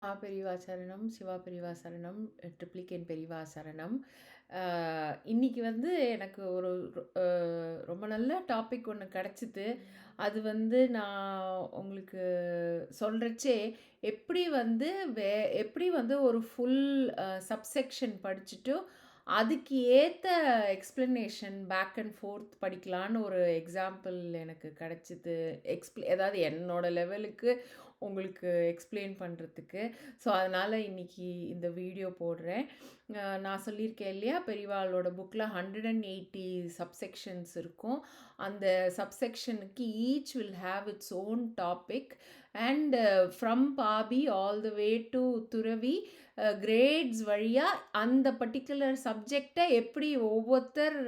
பெரியவா சரணம், சிவா பெரியவா சரணம், ட்ரிப்ளிகேன் பெரியவா சரணம். அ இன்னைக்கு வந்து எனக்கு ஒரு அ ரொம்ப நல்ல டாபிக் ஒண்ணு கெடைச்சிது. அது வந்து நான் உங்களுக்கு சொல்றச்சே, எப்படி வந்து வே எப்படி வந்து ஒரு ஃபுல் சப்செக்ஷன் படிச்சுட்டு, அதுக்கு ஏத்த எக்ஸ்ப்ளனேஷன் பேக் அண்ட் ஃபோர்த் படிக்கலான்னு ஒரு எக்ஸாம்பிள் எனக்கு கெடைச்சிது. அதாவது என்னோட லெவலுக்கு உங்களுக்கு எக்ஸ்ப்ளைன் பண்றதுக்கு. ஸோ, அதனால இன்னைக்கு இந்த வீடியோ போடுறேன். நான் சொல்லியிருக்கேன் இல்லையா, பெரியவாளோட புக்ல 180 சப்செக்ஷன்ஸ் இருக்கும். அந்த சப்செக்ஷனுக்கு each will have its own topic and from பாபி ஆல் த வே டு துறவி கிரேட்ஸ் வழியா அந்த பர்ட்டிகுலர் சப்ஜெக்டை எப்படி ஒவ்வொருத்தர்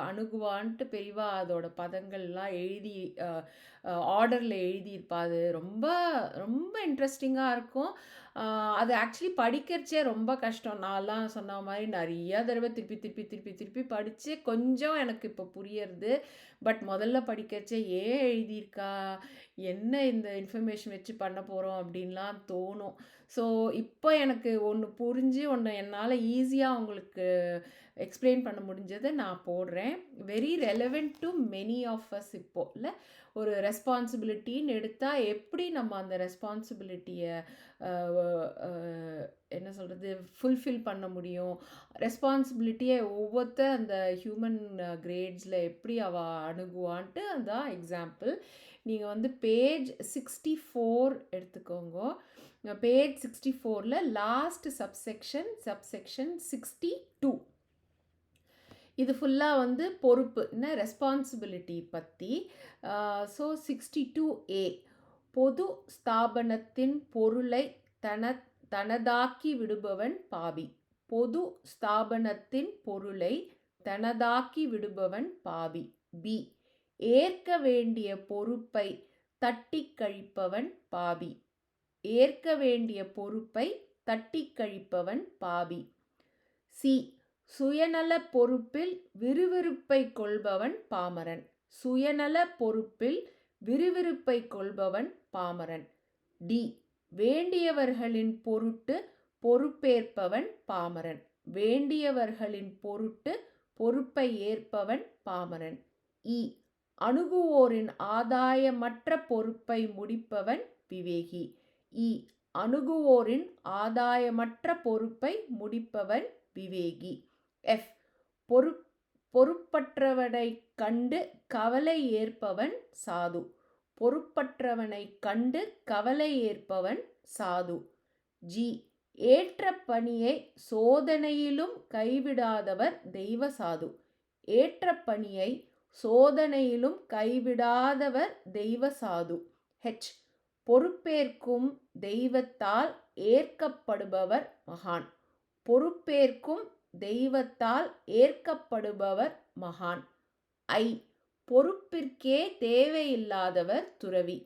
அணுகுவான்ட்டு பெரியவா அதோட பதங்கள்லாம் எழுதி ஆர்டரில் எழுதியிருப்பா. அது ரொம்ப ரொம்ப இன்ட்ரெஸ்டிங்காக இருக்கும். அது ஆக்சுவலி படிக்கிறச்சே ரொம்ப கஷ்டம். நான்லாம் சொன்ன மாதிரி நிறைய தடவை திருப்பி திருப்பி திருப்பி திருப்பி படித்து கொஞ்சம் எனக்கு இப்போ புரியறது. பட் முதல்ல படிக்கிறச்சே ஏன் எழுதியிருக்கா, என்ன இந்த இன்ஃபர்மேஷன் வச்சு பண்ண போகிறோம் அப்படின்லாம் தோணும். ஸோ இப்போ எனக்கு ஒன்று புரிஞ்சு ஒன்று என்னால் ஈஸியாக உங்களுக்கு எக்ஸ்பிளைன் பண்ண முடிஞ்சதை நான் போடுறேன். Very relevant to many of us. இப்போ இல்லை, ஒரு ரெஸ்பான்சிபிலிட்டின்னு எடுத்தால் எப்படி நம்ம அந்த ரெஸ்பான்சிபிலிட்டியை என்ன சொல்கிறது ஃபுல்ஃபில் பண்ண முடியும், ரெஸ்பான்சிபிலிட்டியை ஒவ்வொருத்தர் அந்த ஹியூமன் கிரேட்ஸில் எப்படி அவள் அணுகுவான்ட்டு அதான் எக்ஸாம்பிள். நீங்கள் வந்து பேஜ் 64 எடுத்துக்கோங்க. பேஜ் 64ல் லாஸ்ட் சப்செக்ஷன் 62. இது ஃபுல்லாக வந்து பொறுப்பு என்ன ரெஸ்பான்சிபிலிட்டி பற்றி. ஸோ 62A, பொது ஸ்தாபனத்தின் பொருளை தனதாக்கி விடுபவன் பாவி. பொது ஸ்தாபனத்தின் பொருளை தனதாக்கி விடுபவன் பாவி. பி, ஏற்க வேண்டிய பொறுப்பை தட்டி கழிப்பவன் பாவி. ஏற்க வேண்டிய பொறுப்பை தட்டி கழிப்பவன் பாவி. சி, சுயநல பொறுப்பில் விறுவிறுப்பை கொள்பவன் பாமரன். சுயநல பொறுப்பில் விறுவிறுப்பை கொள்பவன் பாமரன். டி, வேண்டியவர்களின் பொருட்டு பொறுப்பேற்பவன் பாமரன். வேண்டியவர்களின் பொருட்டு பொறுப்பை ஏற்பவன் பாமரன். இ, அணுகுவோரின் ஆதாயமற்ற பொறுப்பை முடிப்பவன் விவேகி. இ, அணுகுவோரின் ஆதாயமற்ற பொறுப்பை முடிப்பவன் விவேகி. எஃப், பொறுப்பற்றவனை கண்டு கவலை ஏற்பவன் சாது. பொறுப்பற்றவனை கண்டு கவலை ஏற்பவன் சாது. ஜி, ஏற்ற பணியை சோதனையிலும் கைவிடாதவர் தெய்வ சாது. ஏற்ற பணியை சோதனையிலும் கைவிடாதவர் தெய்வ சாது. ஹெச், பொறுப்பேற்கும் தெய்வத்தால் ஏற்கப்படுபவர் மகான். பொறுப்பேற்கும் தெய்வத்தால் ஏற்கப்படுபவர் மகான். ஐ, பொறுப்பிற்கே தேவையில்லாதவர் துறவி.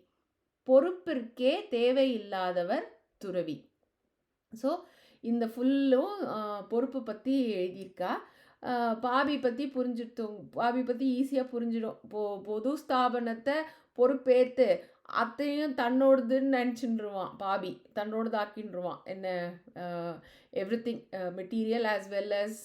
பொறுப்பிற்கே தேவையில்லாதவர் துறவி. ஸோ இந்த ஃபுல்லும் பொறுப்பு பற்றி எழுதியிருக்கா. பாபி பற்றி புரிஞ்சிட்டோம். பாபி பற்றி ஈஸியாக புரிஞ்சிடும். பொது ஸ்தாபனத்தை பொறுப்பேற்று அத்தையும் தன்னோடதுன்னு நினச்சின்ருவான். பாபி தன்னோடது ஆக்கின்றுவான். என்ன everything material as well as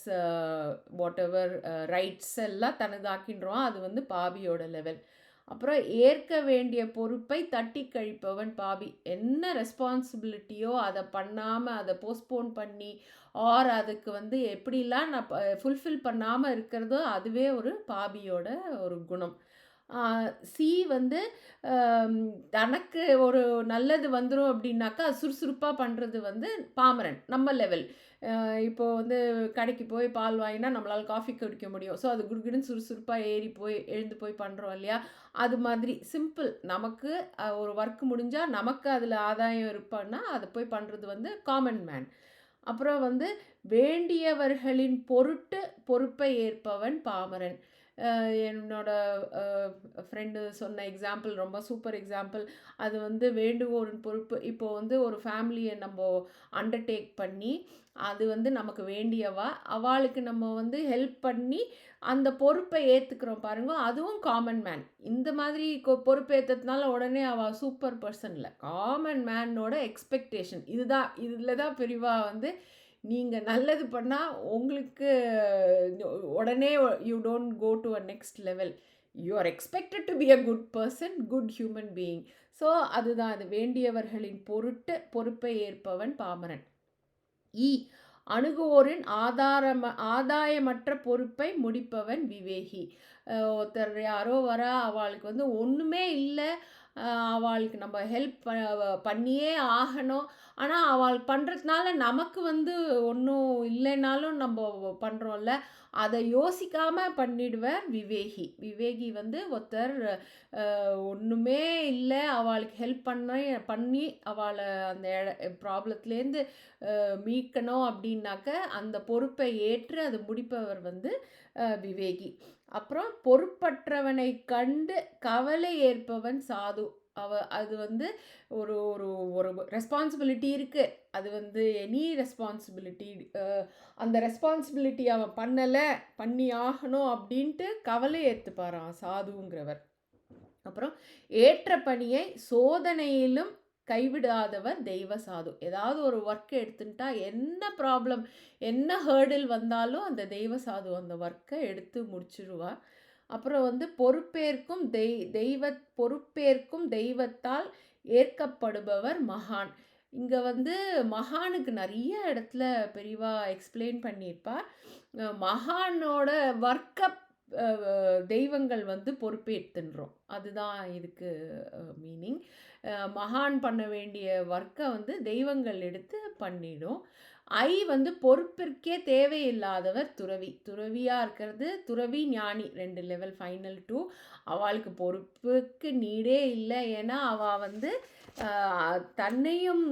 whatever rights எல்லாம் தனதாக்கின்றுவான். அது வந்து பாபியோட லெவல். அப்புறம் ஏற்க வேண்டிய பொறுப்பை தட்டி கழிப்பவன் பாபி. என்ன ரெஸ்பான்சிபிலிட்டியோ அதை பண்ணாமல் அதை போஸ்ட்போன் பண்ணி ஆர் அதுக்கு வந்து எப்படிலாம் நான் ஃபுல்ஃபில் பண்ணாமல் இருக்கிறதோ அதுவே ஒரு பாபியோட ஒரு குணம். சி வந்து தனக்கு ஒரு நல்லது வந்துடும் அப்படின்னாக்கா சுறுசுறுப்பாக பண்ணுறது வந்து பாமரன், நம்ம லெவல். இப்போது வந்து கடைக்கு போய் பால் வாங்கினா நம்மளால் காஃபி குடிக்க முடியும். ஸோ அது குடுகுடுன்னு சுறுசுறுப்பாக ஏறி போய் எழுந்து போய் பண்ணுறோம் இல்லையா, அது மாதிரி சிம்பிள். நமக்கு ஒரு ஒர்க் முடிஞ்சால் நமக்கு அதில் ஆதாயம் இருப்பான்னா அதை போய் பண்ணுறது வந்து காமன் மேன். அப்புறம் வந்து வேண்டியவர்களின் பொருட்டு பொறுப்பை ஏற்பவன் பாமரன். என்னோட ஃப்ரெண்டு சொன்ன எக்ஸாம்பிள் ரொம்ப சூப்பர் எக்ஸாம்பிள். அது வந்து வேண்டுவோரின் பொறுப்பு. இப்போ வந்து ஒரு ஃபேமிலியை நம்ம அண்டர்டேக் பண்ணி, அது வந்து நமக்கு வேண்டியவா, அவளுக்கு நம்ம வந்து ஹெல்ப் பண்ணி அந்த பொறுப்பை ஏற்றுக்கிறோம் பாருங்க, அதுவும் காமன் மேன். இந்த மாதிரி பொறுப்பேற்றதுனால உடனே அவள் சூப்பர் பர்சன் இல்லை. காமன் மேனோட எக்ஸ்பெக்டேஷன் இதுதான். இதில் தான் பெரியவா வந்து நீங்கள் நல்லது பண்ணால் உங்களுக்கு உடனே you don't go to a next level. You are expected to be a good person, good human being. So அதுதான், அது வேண்டியவர்களின் பொருட்டு பொறுப்பை ஏற்பவன் பாமரன். அணுகுவோரின் ஆதாயமற்ற பொறுப்பை முடிப்பவன் விவேகி. ஒருத்தர் யாரோ வரா, அவளுக்கு வந்து ஒன்றுமே இல்லை, அவளுக்கு நம்ம ஹெல்ப் பண்ணியே ஆகணும். ஆனால் அவள் பண்ணுறதுனால நமக்கு வந்து ஒன்றும் இல்லைனாலும் நம்ம பண்ணுறோம்ல, அதை யோசிக்காமல் பண்ணிடுவார் விவேகி. விவேகி வந்து ஒருத்தர் ஒன்றுமே இல்லை, அவளுக்கு ஹெல்ப் பண்ணி அவளை அந்த ப்ராப்ளத்துலேருந்து மீட்கணும் அப்படின்னாக்க அந்த பொறுப்பை ஏற்று அதை முடிப்பவர் வந்து விவேகி. அப்புறம் பொறுப்பற்றவனை கண்டு கவலை ஏற்பவன் சாது. அது வந்து ஒரு ஒரு ஒரு ரெஸ்பான்சிபிலிட்டி இருக்குது. அது வந்து எனி ரெஸ்பான்சிபிலிட்டி, அந்த ரெஸ்பான்சிபிலிட்டி அவன் பண்ணி ஆகணும் அப்படின்ட்டு கவலை ஏற்றுப்பாரான் சாதுங்கிறவர். அப்புறம் ஏற்ற பணியை சோதனையிலும் கைவிடாதவர் தெய்வ சாது. ஏதாவது ஒரு ஒர்க்கை எடுத்துட்டா என்ன ப்ராப்ளம், என்ன ஹேர்டில் வந்தாலும் அந்த தெய்வ சாது அந்த ஒர்க்கை எடுத்து முடிச்சிருவா. அப்புறம் வந்து பொறுப்பேற்கும் தெய்வத்தால் ஏற்கப்படுபவர் மகான். இங்கே வந்து மகானுக்கு நிறைய இடத்துல பெரியவா எக்ஸ்பிளைன் பண்ணியிருப்பா. மகானோட ஒர்க்கை தெய்வங்கள் வந்து பொறுப்பேற்றுன்றோம். அதுதான் இதுக்கு மீனிங். மகான் பண்ண வேண்டிய ஒர்க்கை வந்து தெய்வங்கள் எடுத்து பண்ணிடும். வந்து பொறுப்பிற்கே தேவையில்லாதவர் துறவி. துறவியாக இருக்கிறது துறவி ஞானி, 2 லெவல், ஃபைனல் 2. அவளுக்கு பொறுப்புக்கு நீடே இல்லை. ஏன்னா அவள் வந்து தன்னையும்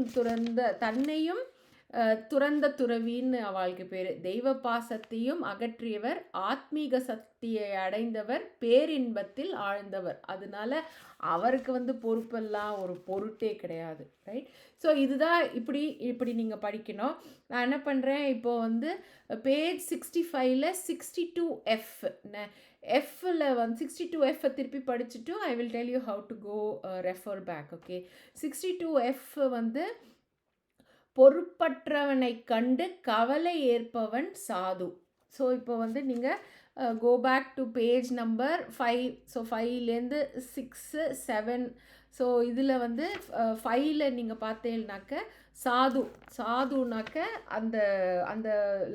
துறந்த துறவின்னு அவளுக்கு பேர். தெய்வ பாசத்தையும் அகற்றியவர், ஆத்மீக சக்தியை அடைந்தவர், பேரின்பத்தில் ஆழ்ந்தவர். அதனால அவருக்கு வந்து பொறுப்பெல்லாம் ஒரு பொருட்டே கிடையாது. ரைட்? ஸோ இதுதான் இப்படி நீங்கள் படிக்கணும். நான் என்ன பண்ணுறேன், இப்போது வந்து பேஜ் 65ல் 62F எஃப்ல வந்து 62F திருப்பி படிச்சுட்டு I will tell you how to go refer back. Okay, 62F வந்து பொறுப்பற்றவனை கண்டு கவலை ஏற்பவன் சாது. ஸோ இப்போ வந்து நீங்கள் go back to page number 5. So 5லேருந்து 6, 7. ஸோ இதில் வந்து 5ல் நீங்கள் பார்த்தீங்கன்னாக்க சாதுனாக்க அந்த அந்த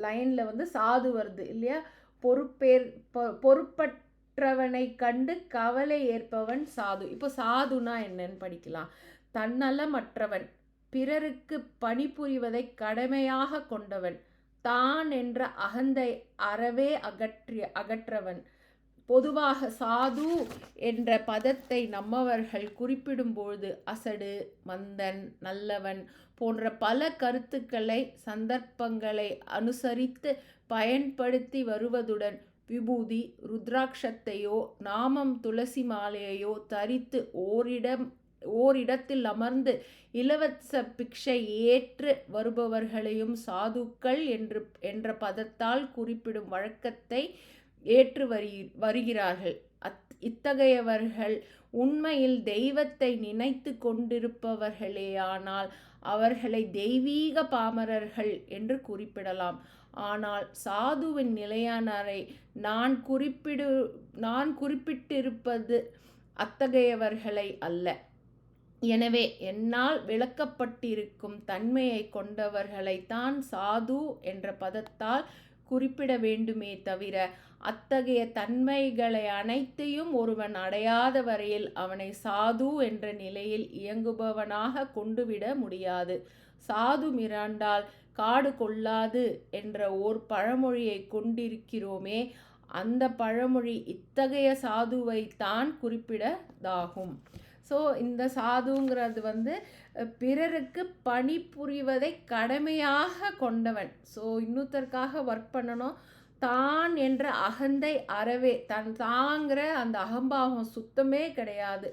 லைனில் வந்து சாது வருது இல்லையா? பொறுப்பற்றவனை கண்டு கவலை ஏற்பவன் சாது. இப்போ சாதுனா என்னன்னு படிக்கலாம். தன்னலமற்றவன், பிறருக்கு பணிபுரிவதை கடமையாக கொண்டவன், தான் என்ற அகந்தை அறவே அகற்றவன். பொதுவாக சாது என்ற பதத்தை நம்மவர்கள் குறிப்பிடும்போது அசடு, மந்தன், நல்லவன் போன்ற பல கருத்துக்களை சந்தர்ப்பங்களை அனுசரித்து பயன்படுத்தி வருவதுடன் விபூதி, ருத்ராட்சத்தையோ நாமம் துளசி மாலையையோ தரித்து ஓரிடத்தில் அமர்ந்து இலவச பிக்ஷை ஏற்று வருபவர்களையும் சாதுக்கள் என்ற பதத்தால் குறிப்பிடும் வழக்கத்தை ஏற்று வருகிறார்கள். இத்தகையவர்கள் உண்மையில் தெய்வத்தை நினைத்து கொண்டிருப்பவர்களேயானால் அவர்களை தெய்வீக பாமரர்கள் என்று குறிப்பிடலாம். ஆனால் சாதுவின் நிலையானரை நான் குறிப்பிட்டிருப்பது அத்தகையவர்களை அல்ல. எனவே என்னால் விளக்கப்பட்டிருக்கும் தன்மையை கொண்டவர்களைத்தான் சாது என்ற பதத்தால் குறிப்பிட வேண்டுமே தவிர அத்தகைய தன்மைகளை அனைத்தையும் ஒருவன் அடையாத வரையில் அவனை சாது என்ற நிலையில் இயங்குபவனாக கொண்டுவிட முடியாது. சாது மிராண்டால் காடு கொள்ளாது என்ற ஓர் பழமொழியை கொண்டிருக்கிறோமே, அந்த பழமொழி இத்தகைய சாதுவை தான் குறிப்பிடதாகும். ஸோ இந்த சாதுங்கிறது வந்து பிறருக்கு பணிபுரிவதை கடமையாக கொண்டவன். ஸோ இன்னொருத்தருக்காக ஒர்க் பண்ணணும், தான் என்ற அகந்தை அறவே தாங்கிற அந்த அகம்பாவம் சுத்தமே கிடையாது.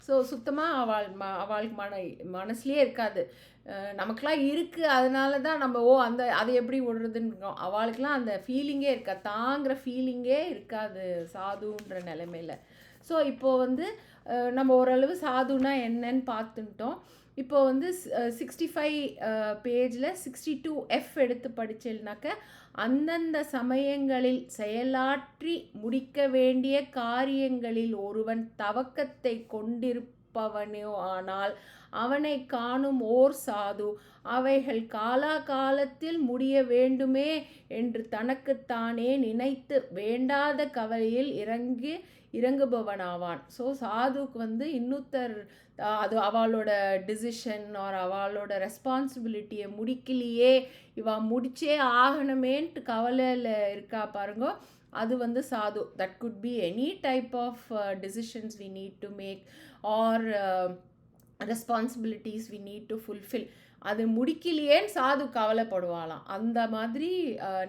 ஸோ சுத்தமாக அவளுக்கு மனசுலேயே இருக்காது. நமக்கெலாம் இருக்குது, அதனால தான் நம்ம அதை எப்படி விடுறதுன்னு அவளுக்கெலாம் அந்த ஃபீலிங்கே இருக்காது, தாங்கிற ஃபீலிங்கே இருக்காது சாதுன்ற நிலைமையில். ஸோ இப்போது நம்ம ஓரளவு சாதுனா என்னன்னு பார்த்துட்டோம். இப்போ 65 பேஜில் 62F எடுத்து படிச்சேன்னாக்க, அந்தந்த சமயங்களில் செயலாற்றி முடிக்க வேண்டிய காரியங்களில் ஒருவன் தவக்கத்தை கொண்டிருப்பவனோ ஆனால் அவனை காணும் ஓர் சாது அவைகள் காலாகாலத்தில் முடிய வேண்டுமே என்று தனக்குத்தானே நினைத்து வேண்டாத கவலையில் இறங்குபவனாவான். ஸோ சாதுக்கு இன்னொருத்தர் அது அவளோட டிசிஷன் ஆர் அவளோட ரெஸ்பான்சிபிலிட்டியை முடிக்கலையே, முடிச்சே ஆகணுமேன்ட்டு கவலையில் இருக்கா பாருங்க, அது சாது. That could be any type of decisions we need to make or responsibilities we need to fulfil. அது முடிக்கலையேன்னு சாது கவலைப்படுவாளாம். அந்த மாதிரி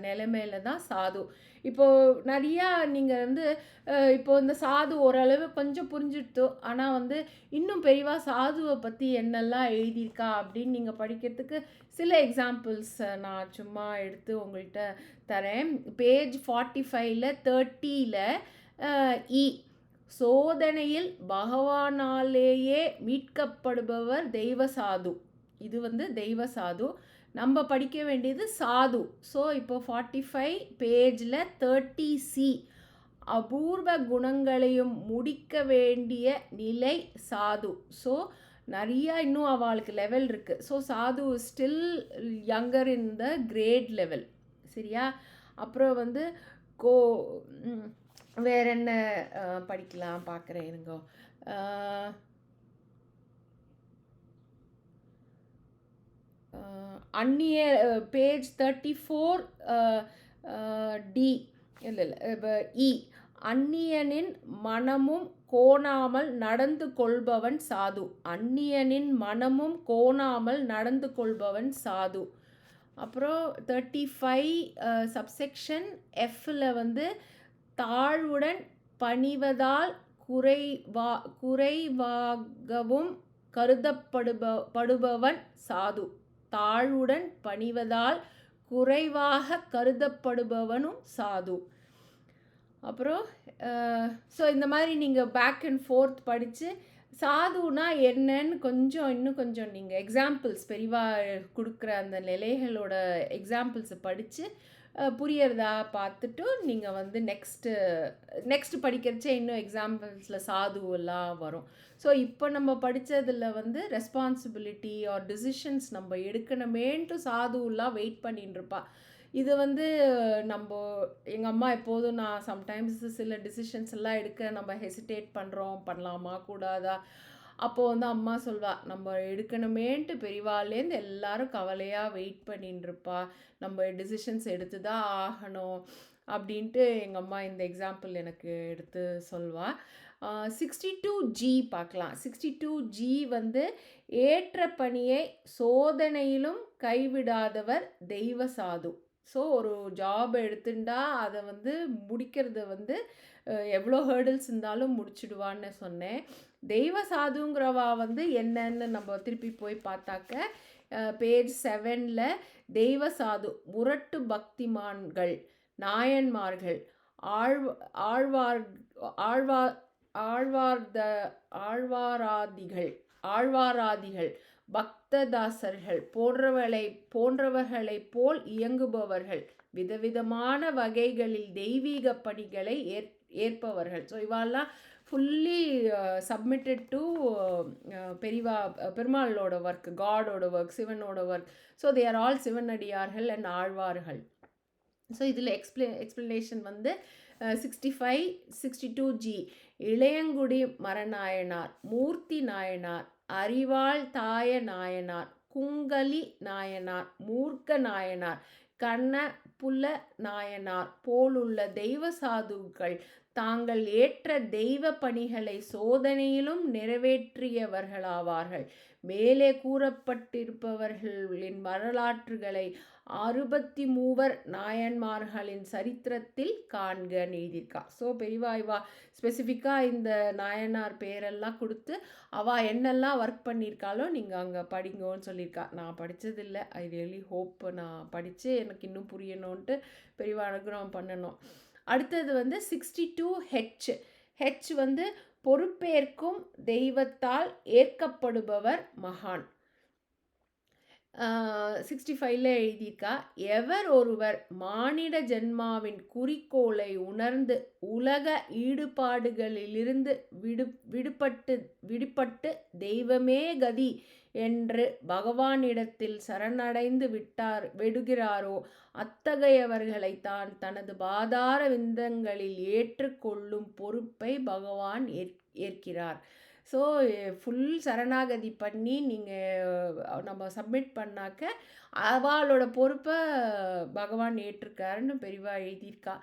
நிலைமையில தான் சாது. இப்போது நிறையா நீங்கள் இப்போ இந்த சாது ஓரளவு கொஞ்சம் புரிஞ்சுடுத்து. ஆனால் இன்னும் பெரியவா சாதுவை பற்றி என்னெல்லாம் எழுதியிருக்கா அப்படின்னு நீங்கள் படிக்கிறதுக்கு சில எக்ஸாம்பிள்ஸ் நான் சும்மா எடுத்து உங்கள்கிட்ட தரேன். பேஜ் 45ல் 30ல் சோதனையில் பகவானாலேயே மீட்கப்படுபவர் தெய்வ சாது. இது தெய்வ சாது. நம்ம படிக்க வேண்டியது சாது. ஸோ இப்போ 45 பேஜில் 30C அபூர்வ குணங்களையும் முடிக்க வேண்டிய நிலை சாது. ஸோ நிறையா இன்னும் அவளுக்கு லெவல் இருக்குது. ஸோ சாது still younger in the grade level. சரியா? அப்புறம் வேற என்ன படிக்கலாம் பார்க்குறேன் இருங்கோ. அந்நிய பேஜ் 34D இல்லை அந்நியனின் மனமும் கோணாமல் நடந்து கொள்பவன் சாது. அந்நியனின் மனமும் கோணாமல் நடந்து கொள்பவன் சாது. அப்புறம் 35 சப்செக்ஷன் Fல தாழ்வுடன் பணிவதால் குறைவாகவும் கருதப்படுபவன் சாது. தாழ்வுடன் பணிவதால் குறைவாக கருதப்படுபவனும் சாது. அப்புறம் ஸோ இந்த மாதிரி நீங்கள் பேக் அண்ட் ஃபோர்த் படித்து சாதுனா என்னன்னு இன்னும் கொஞ்சம் நீங்கள் எக்ஸாம்பிள்ஸ் பெரிவா கொடுக்குற அந்த நிலைகளோட எக்ஸாம்பிள்ஸை படித்து புரியறதா பார்த்துட்டு நீங்கள் நெக்ஸ்ட்டு படிக்கிறச்சே இன்னும் எக்ஸாம்பிள்ஸில் சாதுவெல்லாம் வரும். ஸோ இப்போ நம்ம படித்ததில் ரெஸ்பான்சிபிலிட்டி ஆர் டிசிஷன்ஸ் நம்ம எடுக்கணுமேன்ட்டு சாதுவெல்லாம் வெயிட் பண்ணிட்டுருப்பா. இது நம்ம எங்கள் அம்மா எப்போதும் நான் சம்டைம்ஸ் சில டிசிஷன்ஸ் எல்லாம் எடுக்க நம்ம ஹெசிடேட் பண்ணுறோம், பண்ணலாமா கூடாதா, அப்போது அம்மா சொல்வா, நம்ம எடுக்கணுமேன்ட்டு பெரியவாலேருந்து எல்லாரும் கவலையாக வெயிட் பண்ணிட்டுருப்பா, நம்ம டிசிஷன்ஸ் எடுத்து தான் ஆகணும் அப்படின்ட்டு எங்கள் அம்மா இந்த எக்ஸாம்பிள் எனக்கு எடுத்து சொல்வா. 62G பார்க்கலாம். 62G ஏற்ற பணியை சோதனையிலும் கைவிடாதவர் தெய்வ சாது. ஸோ ஒரு ஜாப் எடுத்துட்டா அதை முடிக்கிறது எவ்வளோ ஹேர்டில்ஸ் இருந்தாலும் முடிச்சிடுவான்னு சொன்னேன். தெய்வ சாதுங்கிறவா என்னன்னு நம்ம திருப்பி போய் பார்த்தாக்க பேஜ் 7ல் தெய்வ சாது முரட்டு பக்திமான்கள், நாயன்மார்கள், ஆழ்வாராதிகள், பக்ததாசர்கள் போன்றவர்களைப் போல் இயங்குபவர்கள், விதவிதமான வகைகளில் தெய்வீக பணிகளை ஏற்பவர்கள். ஸோ இவாளெல்லாம் ஃபுல்லி சப்மிட்டட் டு பெருமாளோட ஒர்க், காடோட ஒர்க், சிவனோட work. So they are all சிவனடியார்கள் அண்ட் ஆழ்வார்கள். ஸோ இதில் எக்ஸ்பிளனேஷன் 65 62G இளையங்குடி மரநாயனார், மூர்த்தி நாயனார், அறிவாள் தாய நாயனார், குங்கலி நாயனார், மூர்க்க நாயனார், கண்ண புல நாயனார் போலுள்ள தெய்வ சாதுக்கள் தாங்கள் ஏற்ற தெய்வ பணிகளை சோதனையிலும் நிறைவேற்றியவர்களாவார்கள். மேலே கூறப்பட்டிருப்பவர்களின் வரலாற்றுகளை 63 நாயன்மார்களின் சரித்திரத்தில் காண்கன்னு எழுதியிருக்கா. ஸோ பெரியவா இவா ஸ்பெசிஃபிக்காக இந்த நாயனார் பேரெல்லாம் கொடுத்து அவள் என்னெல்லாம் ஒர்க் பண்ணியிருக்காளோ நீங்கள் அங்கே படிங்கன்னு சொல்லியிருக்கா. நான் படித்ததில்லை. ஐ ரியலி ஹோப் நான் படித்து எனக்கு இன்னும் புரியணுன்ட்டு பெரியவா அனுகிரகம் பண்ணணும். அடுத்தது வந்து 62 ஹெச் வந்து பொறுப்பேற்கும் தெய்வத்தால் ஏற்கப்படுபவர் மகான். 65ல் எழுதியிருக்கா. எவர் ஒருவர் மானிட ஜென்மாவின் குறிக்கோளை உணர்ந்து உலக ஈடுபாடுகளிலிருந்து விடுபட்டு தெய்வமே கதி என்று பகவானிடத்தில் சரணடைந்து விடுகிறாரோ அத்தகையவர்களை தான் தனது பாதார விந்தங்களில் ஏற்றுக்கொள்ளும் பொறுப்பை பகவான் ஏற்கிறார். ஸோ ஃபுல் சரணாகதி பண்ணி நம்ம சப்மிட் பண்ணாக்க அவளோட பொறுப்பை பகவான் ஏற்றிருக்காருன்னு பெரியவா எழுதியிருக்கா.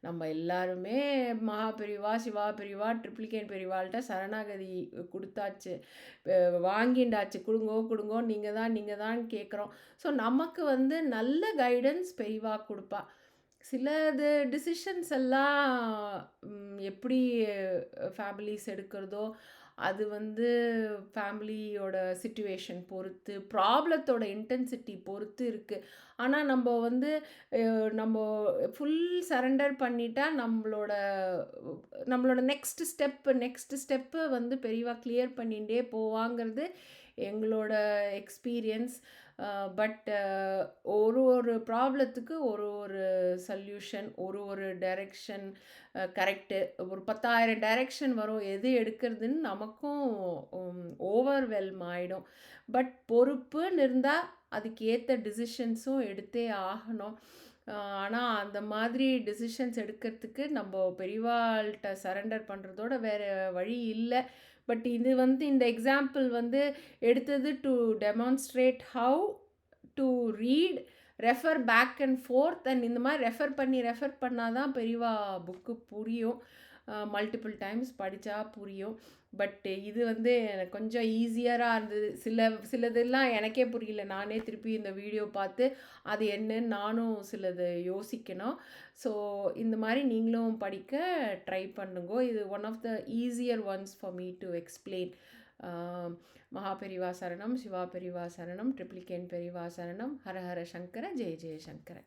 நம்ம எல்லாருமே மகா பெரியவா, சிவா பெரியவா, ட்ரிப்ளிகேன் பெரியவாள்கிட்ட சரணாகதி கொடுத்தாச்சு, வாங்கிண்டாச்சு, கொடுங்கோ நீங்கள் தான் கேட்குறோம். ஸோ நமக்கு வந்து நல்ல கைடன்ஸ் பெரியவா கொடுப்பா. சிலது டிசிஷன்ஸ் எல்லாம் எப்படி ஃபேமிலிஸ் எடுக்கிறதோ அது வந்து ஃபேமிலியோட சிச்சுவேஷன் பொறுத்து, ப்ராப்ளத்தோட இன்டென்சிட்டி பொறுத்து இருக்குது. ஆனால் நம்ம வந்து நம்ம ஃபுல் சரண்டர் பண்ணிட்டா நம்மளோட நெக்ஸ்ட் ஸ்டெப்பு வந்து பெரியவா கிளியர் பண்ணிகிட்டே போவாங்கிறது எங்களோட எக்ஸ்பீரியன்ஸ். பட் ஒரு ப்ராப்ளத்துக்கு ஒரு சொல்யூஷன், ஒரு டைரெக்ஷன் கரெக்டு. ஒரு 10,000 டைரெக்ஷன் வரும், எது எடுக்கிறதுன்னு நமக்கும் ஓவர்வெல்ம் ஆகிடும். பட் பொறுப்புன்னு இருந்தால் அதுக்கு ஏற்ற டிசிஷன்ஸும் எடுத்தே ஆகணும். ஆனால் அந்த மாதிரி டிசிஷன்ஸ் எடுக்கிறதுக்கு நம்ம பெரியவாள்கிட்ட சரண்டர் பண்ணுறதோட வேறு வழி இல்லை. பட் இது வந்து இந்த எக்ஸாம்பிள் வந்து எடுத்தது to demonstrate how to read, refer back and forth. And இந்த மாதிரி ரெஃபர் பண்ணால் தான் பெரியவா புக்கு புரியும். மல்டிபிள் டைம்ஸ் படித்தா புரியும். பட் இது வந்து எனக்கு கொஞ்சம் ஈஸியராக இருந்தது. சிலதெல்லாம் எனக்கே புரியல. நானே திருப்பி இந்த வீடியோ பார்த்து அது என்னன்னு நானும் சிலது யோசிக்கணும். ஸோ இந்த மாதிரி நீங்களும் படிக்க ட்ரை பண்ணுங்க. இது one of the easier ones for me to explain. Maha Periyava சரணம், சிவா பெரியவா சரணம், ட்ரிப்ளிகேன் பெரியவா சரணம். ஹர ஹர சங்கர, ஜெய ஜெய சங்கர.